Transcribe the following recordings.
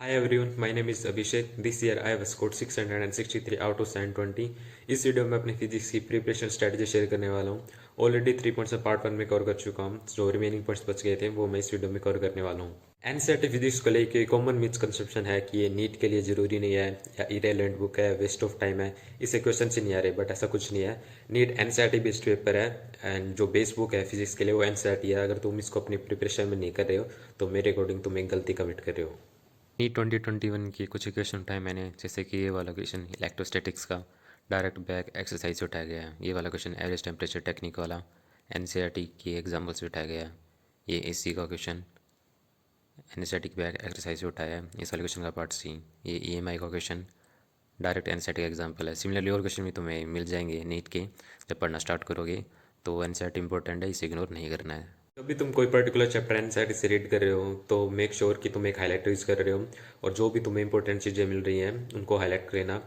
Hi everyone, my name is Abhishek. This year I have scored 663 out of 720. इस video में अपनी physics की preparation strategy share करने वाला हूँ। ऑलरेडी 3 पॉइंट्स में पार्ट 1 में कवर कर चुका हूँ। जो रिमेनिंग पॉइंट्स बच गए थे वो मैं इस वीडियो में कवर करने वाला हूँ। एनसीईआरटी फिजिक्स को लेकर कॉमन मिसकंसेप्शन है कि ये नीट के लिए जरूरी नहीं है या इरेलेवेंट बुक है, वेस्ट ऑफ टाइम है, इससे क्वेश्चन ही नहीं आ रहे। बट ऐसा कुछ नहीं है। नीट एनसीईआरटी बेस्ड पेपर है एंड जो बेस बुक है फिजिक्स के लिए वो एनसीईआरटी है। अगर तुम इसको अपनी प्रिपरेशन में नहीं कर रहे हो तो मेरे अकॉर्डिंग तुम एक गलती कमिट कर रहे हो। नीट 2021 की कुछ क्वेश्चन उठाए मैंने, जैसे कि ये वाला क्वेश्चन इलेक्ट्रोस्टैटिक्स का डायरेक्ट बैक एक्सरसाइज से उठाया गया है। ये वाला क्वेश्चन एवरेज टेम्परेचर टेक्निक वाला एनसीईआरटी की एग्जाम्पल से उठाया गया है। ये एसी का क्वेश्चन एनसीईआरटी बैक एक्सरसाइज से उठाया है। इस वाले क्वेश्चन का पार्ट सी। ये ईएमआई का क्वेश्चन डायरेक्ट एनसीईआरटी का एग्जाम्पल है। सिमिलरली और क्वेश्चन भी तुम्हें मिल जाएंगे नीट के जब पढ़ना स्टार्ट करोगे। तो एनसीईआरटी इंपॉर्टेंट है, इसे इग्नोर नहीं करना है। जब भी तुम कोई पर्टिकुलर चैप्टर एनसीईआरटी से रीड कर रहे हो तो मेक श्योर कि तुम एक हाईलाइटर यूज़ कर रहे हो और जो भी तुम्हें इंपॉर्टेंट चीज़ें मिल रही हैं उनको हाईलाइट कर लेना।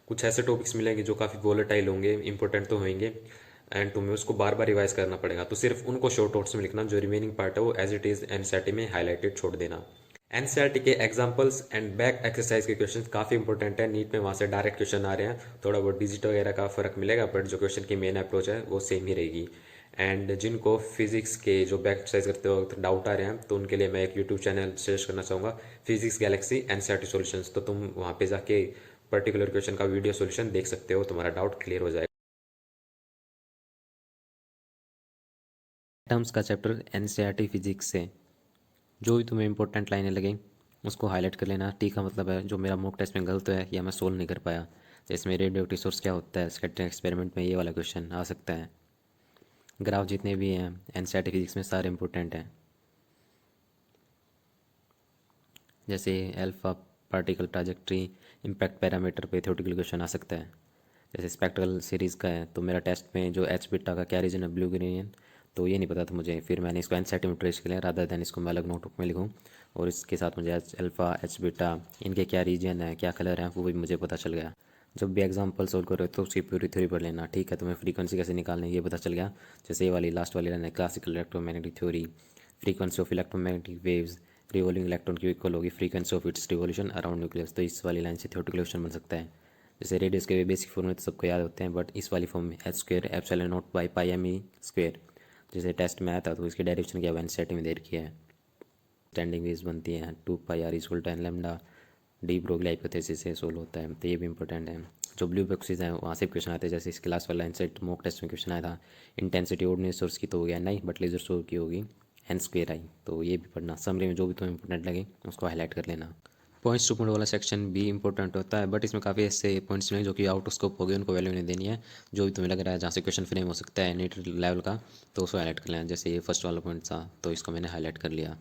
कुछ ऐसे टॉपिक्स मिलेंगे जो काफ़ी वोलेटाइल होंगे, इंपॉर्टेंट तो होंगे एंड तुम्हें उसको बार बार रिवाइज करना पड़ेगा। तो सिर्फ उनको शॉर्ट नोट्स में लिखना, जो रिमेनिंग पार्ट है वो एज इट इज़ एनसीईआरटी में हाईलाइटेड छोड़ देना। एनसीईआरटी के एग्जांपल्स एंड बैक एक्सरसाइज के क्वेश्चन काफ़ी इंपॉर्टेंट है। नीट में वहाँ से डायरेक्ट क्वेश्चन आ रहे हैं, थोड़ा बहुत डिजिट वगैरह का फर्क मिलेगा बट जो क्वेश्चन की मेन अप्रोच है वो सेम ही रहेगी। एंड जिनको फिजिक्स के जो बैक एक्सरसाइज करते वक्त डाउट आ रहे हैं तो उनके लिए मैं एक यूट्यूब चैनल सजेस्ट करना चाहूँगा, फिजिक्स गैलेक्सी एनसीईआरटी सॉल्यूशंस। तो तुम वहाँ पे जाके पर्टिकुलर क्वेश्चन का वीडियो सॉल्यूशन देख सकते हो, तुम्हारा डाउट क्लियर हो जाएगा। टर्म्स का चैप्टर एनसीईआरटी फिजिक्स से जो भी तुम्हें इंपॉर्टेंट लाइनें लगें उसको हाईलाइट कर लेना। टी का मतलब है जो मेरा मॉक टेस्ट में गलत है या मैं सोल्व नहीं कर पाया। जैसे में रेडियो एक्टिव सोर्स क्या होता है, स्कैटरिंग एक्सपेरिमेंट में ये वाला क्वेश्चन आ सकता है। ग्राफ जितने भी हैं एनसीईआरटी फिजिक्स में सारे इंपॉर्टेंट हैं। जैसे alpha particle trajectory impact parameter पे थ्योरेटिकल क्वेश्चन आ सकता है। जैसे स्पेक्ट्रल सीरीज़ का है तो मेरा टेस्ट में जो एच बीटा का क्या रीजन है, ब्लू ग्रेडियंट, तो ये नहीं पता था मुझे। फिर मैंने इसको एनसीईआरटी में ट्रेस किया रादर दैन इसको मैं अलग नोटबुक में लिखूँ और इसके साथ मुझे एच अल्फ़ा एच बीटा इनके क्या रीजन है, क्या कलर है, वो भी मुझे पता चल गया। जब भी एग्जाम्पल सोल्व करो तो उसकी पूरी थ्योरी पढ़ लेना, ठीक है। तुम्हें फ्रीक्वेंसी कैसे निकालनी है ये पता चल गया। जैसे ये वाली लास्ट वाली लाइन है, classical electromagnetic theory, frequency of electromagnetic waves revolving electron की इक्वल होगी frequency of its revolution around nucleus. तो इस वाली लाइन से थ्योरेटिकल क्वेश्चन बन सकता है। जैसे रेडियस के बेसिक फॉर्मूले तो सबको याद होते हैं बट इस वाली फॉर्म में h square epsilon naught by pi m e square जैसे टेस्ट में आया था तो इसकी डेरिवेशन क्या एनसीईआरटी में दे रखी है। स्टैंडिंग वेव्स बनती हैं 2 pi R equal to N lambda, de Broglie hypothesis से सोल्व होता है। तो ये भी इंपॉर्टेंट है। जो ब्लू बॉक्सेज हैं वहाँ से क्वेश्चन आते हैं। जैसे इसके लास्ट वाला इनसेट मॉक टेस्ट में क्वेश्चन आया था, इंटेंसिटी ऑर्डिनरी सोर्स की तो हो गया नहीं बट लेजर सोर्स की होगी एन स्क्वायर आई। तो ये भी पढ़ना। समरी में जो भी तुम्हें इंपॉर्टेंट लगे उसको हाईलाइट कर लेना। पॉइंट्स टू पॉइंट वाला सेक्शन भी इंपॉर्टेंट होता है बट इसमें काफ़ी ऐसे पॉइंट्स में जो कि आउट ऑफ स्कोप हो गए उनको वैल्यू नहीं देनी है। जो भी तुम्हें लग रहा है जहाँ से क्वेश्चन फ्रेम हो सकता है नीट लेवल का तो उसको हाईलाइट कर लेना। जैसे ये फर्स्ट वाला पॉइंट था तो इसको मैंने हाईलाइट कर लिया।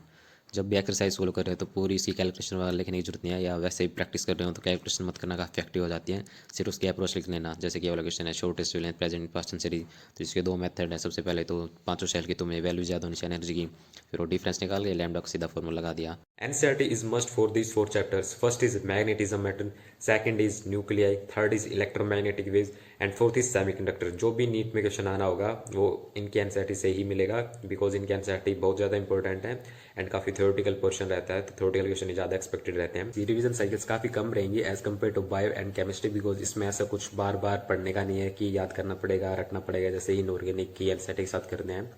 जब भी एक्सरसाइज फॉलो कर रहे हो तो पूरी इसकी कैलकुलेशन वाला लिखने की जरूरत नहीं है, या वैसे ही प्रैक्टिस कर रहे हो तो कैलकुलेशन मत करना, काफ़ी इफेक्टिव हो जाती है। सिर्फ उसकी अप्रोच लिख लेना। जैसे कि ये वाला क्वेश्चन है shortest wavelength present past series, तो इसके दो मेथड है। सबसे पहले तो पांचों सेल की तुम्हें वैल्यू ज़्यादा होनी चाहिए एनर्जी की, फिर वो डिफरेंस निकाल के लैम्डा का सीधा फॉर्मूला लगा दिया। NCERT is must for these 4 chapters. First is magnetism matter, second is nuclei, third is electromagnetic waves and fourth is semiconductor. जो भी नीट में क्वेश्चन आना होगा वो इनकी एनसीईआरटी से ही मिलेगा बिकॉज इनकी एनसीईआरटी बहुत ज़्यादा इंपॉर्टेंट है एंड काफ़ी थ्योरेटिकल पोर्शन रहता है। तो थ्योरेटिकल क्वेश्चन ज़्यादा एक्सपेक्टेड रहते हैं। रिवीजन साइकिल्स काफ़ी कम रहेंगी as compare to bio and chemistry because इसमें ऐसा कुछ बार बार पढ़ने का नहीं है कि याद करना पड़ेगा, रटना पड़ेगा जैसे इनऑर्गेनिक की एनसीईआरटी के साथ करते हैं।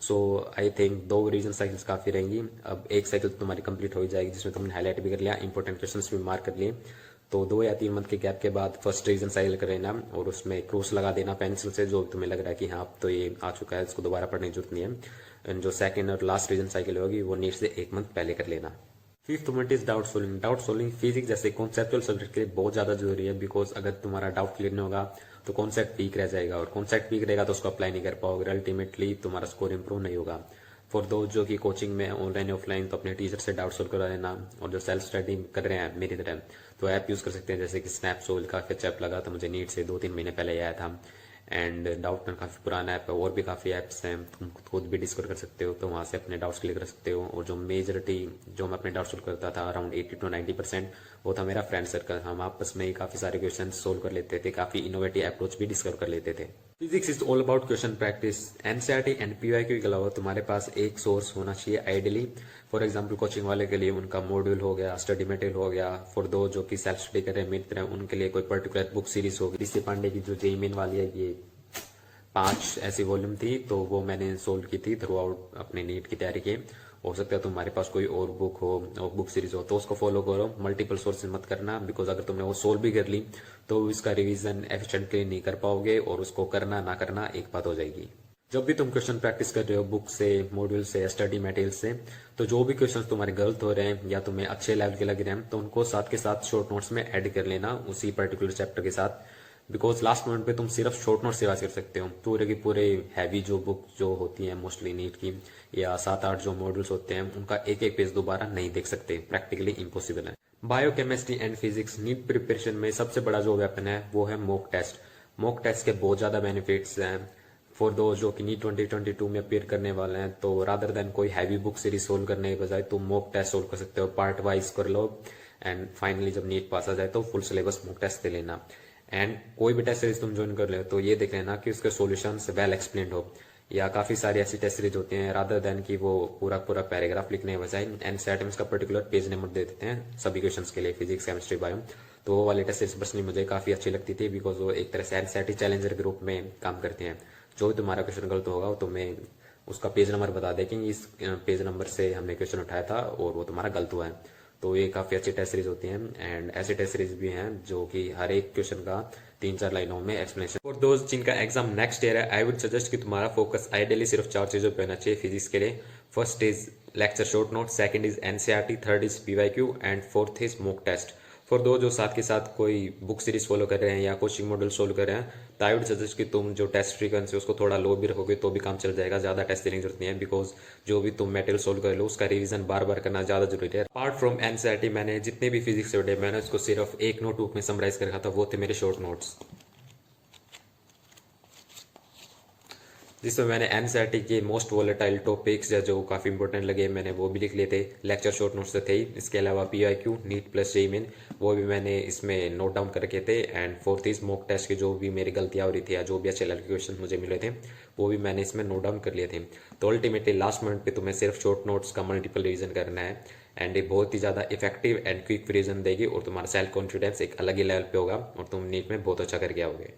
सो आई थिंक 2 रीजन साइकिल्स काफ़ी रहेंगी। अब एक साइकिल तो तुम्हारी कंप्लीट हो जाएगी जिसमें तुमने हाईलाइट भी कर लिया, इंपॉर्टेंट क्वेश्चंस भी मार्क कर लिए। तो 2 या 3 मंथ के गैप के बाद फर्स्ट रीजन साइकिल कर लेना और उसमें क्रॉस लगा देना पेंसिल से, जो तुम्हें लग रहा है कि हाँ अब तो ये आ चुका है, इसको दोबारा पढ़ने की जरूरत नहीं है। एंड जो सेकंड और लास्ट रीजन साइकिल होगी वो नीट से 1 मंथ पहले कर लेना। Fifth point is doubt solving. Doubt solving physics जैसे कॉन्सेप्चुअल सब्जेक्ट के लिए बहुत ज्यादा जरूरी है बिकॉज अगर तुम्हारा डाउट क्लियर नहीं होगा तो कॉन्सेप्ट वीक रह जाएगा और कॉन्सेप्ट वीक रहेगा तो उसको अप्लाई नहीं कर पाओगे, अल्टीमेटली तुम्हारा स्कोर इंप्रूव नहीं होगा। फॉर दो जो कि कोचिंग में ऑनलाइन ऑफलाइन तो अपने टीचर से डाउट सोल्व करवा लेना, और जो सेल्फ स्टडी कर रहे हैं मेरी तरह तो ऐप यूज कर सकते हैं जैसे कि स्नैप सोल। काफी अच्छा ऐप लगा था मुझे, नीट से 2-3 महीने पहले आया था एंड डाउट काफी पुराना ऐप है। और भी काफी ऐप्स हैं, तुम खुद भी डिस्कवर कर सकते हो तो वहां से अपने डाउट्स क्लियर कर सकते हो। और जो मेजोरिटी जो मैं अपने डाउट सोल्व करता था अराउंड 80 to 90% वो था मेरा फ्रेंड सर्कल। हम आपस में ही काफी सारे क्वेश्चन सोल्व कर लेते थे, काफी इनोवेटिव अप्रोच भी डिस्कवर कर लेते थे। Physics is all about question practice. NCERT and PYQ के अलावा तुम्हारे पास एक सोर्स होना चाहिए आइडियली। फॉर एग्जांपल कोचिंग वाले के लिए उनका मॉड्यूल हो गया, स्टडी मटेरियल हो गया। फॉर दो जो कि सेल्फ स्टडी कर रहे हैं मित्र हैं, उनके लिए कोई पर्टिकुलर बुक सीरीज होगी। ऋषि पांडे की जो जेईई मेन वाली है, ये 5 ऐसी वॉल्यूम थी, तो वो मैंने सोल्व की थी थ्रू आउट अपने नीट की तैयारी के। हो सकता है तुम्हारे पास कोई और बुक हो और बुक सीरीज हो तो उसको फॉलो करो। मल्टीपल सोर्सेज मत करना, बिकॉज अगर तुमने वो सोल्व भी कर ली तो इसका रिवीजन एफिशिएंटली नहीं कर पाओगे और उसको करना ना करना एक बात हो जाएगी। जब भी तुम क्वेश्चन प्रैक्टिस कर रहे हो बुक से, मॉड्यूल से, स्टडी मटेरियल से, तो जो भी क्वेश्चन तुम्हारे गलत हो रहे हैं या तुम्हें अच्छे लेवल के लग रहे हैं तो उनको साथ के साथ शॉर्ट नोट्स में ऐड कर लेना उसी पर्टिकुलर चैप्टर के साथ। बिकॉज लास्ट मोमेंट पे तुम सिर्फ शॉर्ट नोट से रिवाइज कर सकते हो। पूरे की पूरे हैवी जो बुक जो होती है मोस्टली नीट की, या 7-8 जो मॉड्यूल्स होते हैं, उनका एक एक पेज दोबारा नहीं देख सकते, प्रैक्टिकली इम्पॉसिबल है। Biochemistry and physics NEET preparation में सबसे बड़ा जो वेपन है वो है मॉक टेस्ट। मॉक टेस्ट के बहुत ज्यादा बेनिफिट्स हैं फॉर दो जो कि नीट 2022 में अपेयर करने वाले हैं। तो रादर देन कोई हैवी बुक सीरीज सोल्व करने के बजाय तुम मॉक टेस्ट सोल्व कर सकते हो, पार्ट वाइज कर लो एंड फाइनली जब नीट पास आ जाए तो फुल सिलेबस मॉक टेस्ट दे लेना। एंड कोई भी टेस्ट सीरीज तुम ज्वाइन कर ले तो ये देख लेना कि उसके सॉल्यूशंस वेल एक्सप्लेन्ड हो, या काफी सारी ऐसी टेस्ट सीरीज होती हैं रादर देन कि वो पूरा पूरा पैराग्राफ लिखने के बजाय एनसीईआरटी में इसका पर्टिकुलर पेज नंबर दे देते हैं सभी क्वेश्चंस के लिए, फिजिक्स, केमिस्ट्री, बायो। तो वो वाली टेस्ट सीरीज पर्सनली मुझे काफी अच्छी लगती थी, बिकॉज वो एक तरह से एनसीईआरटी चैलेंजर के रूप में काम करते हैं। जो भी तुम्हारा क्वेश्चन गलत होगा तो मैं उसका पेज नंबर बता दें कि इस पेज नंबर से हमने क्वेश्चन उठाया था और वो तुम्हारा गलत हुआ है। तो ये काफी अच्छी टेस्ट सीरीज होती हैं एंड ऐसी टेस्ट सीरीज भी हैं जो कि हर एक क्वेश्चन का 3-4 लाइनों में एक्सप्लेनेशन। और दोस्त जिनका एग्जाम नेक्स्ट ईयर है, आई वुड सजेस्ट कि तुम्हारा फोकस आइडियली सिर्फ 4 चीजों पे होना चाहिए फिजिक्स के लिए। First is lecture short note, second is NCERT, third is PYQ and fourth is mock test. For दो जो साथ के साथ कोई बुक सीरीज फॉलो कर रहे हैं या कोचिंग मॉड्यूल सोल्व कर रहे हैं, तो आई वुड सजेस्ट कि तुम जो टेस्ट फ्रीक्वेंसी उसको थोड़ा लो भी रखोगे तो भी काम चल जाएगा, ज्यादा टेस्ट देने की जरूरत नहीं है। बिकॉज जो भी तुम मटेरियल सोल्व कर लो उसका रिवीजन बार बार करना ज्यादा जरूरी है। अपार्ट फ्रॉम एनसीईआरटी मैंने जितने भी फिजिक्स से मैंने उसको सिर्फ एक नोटबुक में समराइज कर रखा था, वो थे मेरे शॉर्ट नोट्स, जिसमें मैंने एनसीईआरटी के मोस्ट वोलेटाइल टॉपिक्स या जो काफ़ी इंपॉर्टेंट लगे मैंने वो भी लिख लिए थे। लेक्चर शॉर्ट नोट्स तो थे ही, इसके अलावा PYQ, NEET plus JEE main, वो भी मैंने इसमें नोट डाउन करके थे। And fourth is mock test की जो भी मेरी गलतियाँ हो रही थी या जो भी अच्छे लेवल के क्वेश्चन मुझे मिले थे वो भी मैंने इसमें नोट डाउन कर लिए थे। तो अल्टीमेटली लास्ट मिनट पे तुम्हें सिर्फ शॉर्ट नोट्स का मल्टीपल रिविजन करना है एंड ये बहुत ही ज़्यादा इफेक्टिव एंड क्विक रिविजन देगी और तुम्हारा सेल्फ कॉन्फिडेंस एक अलग ही लेवल पे होगा और तुम नीट में बहुत अच्छा करके आओगे।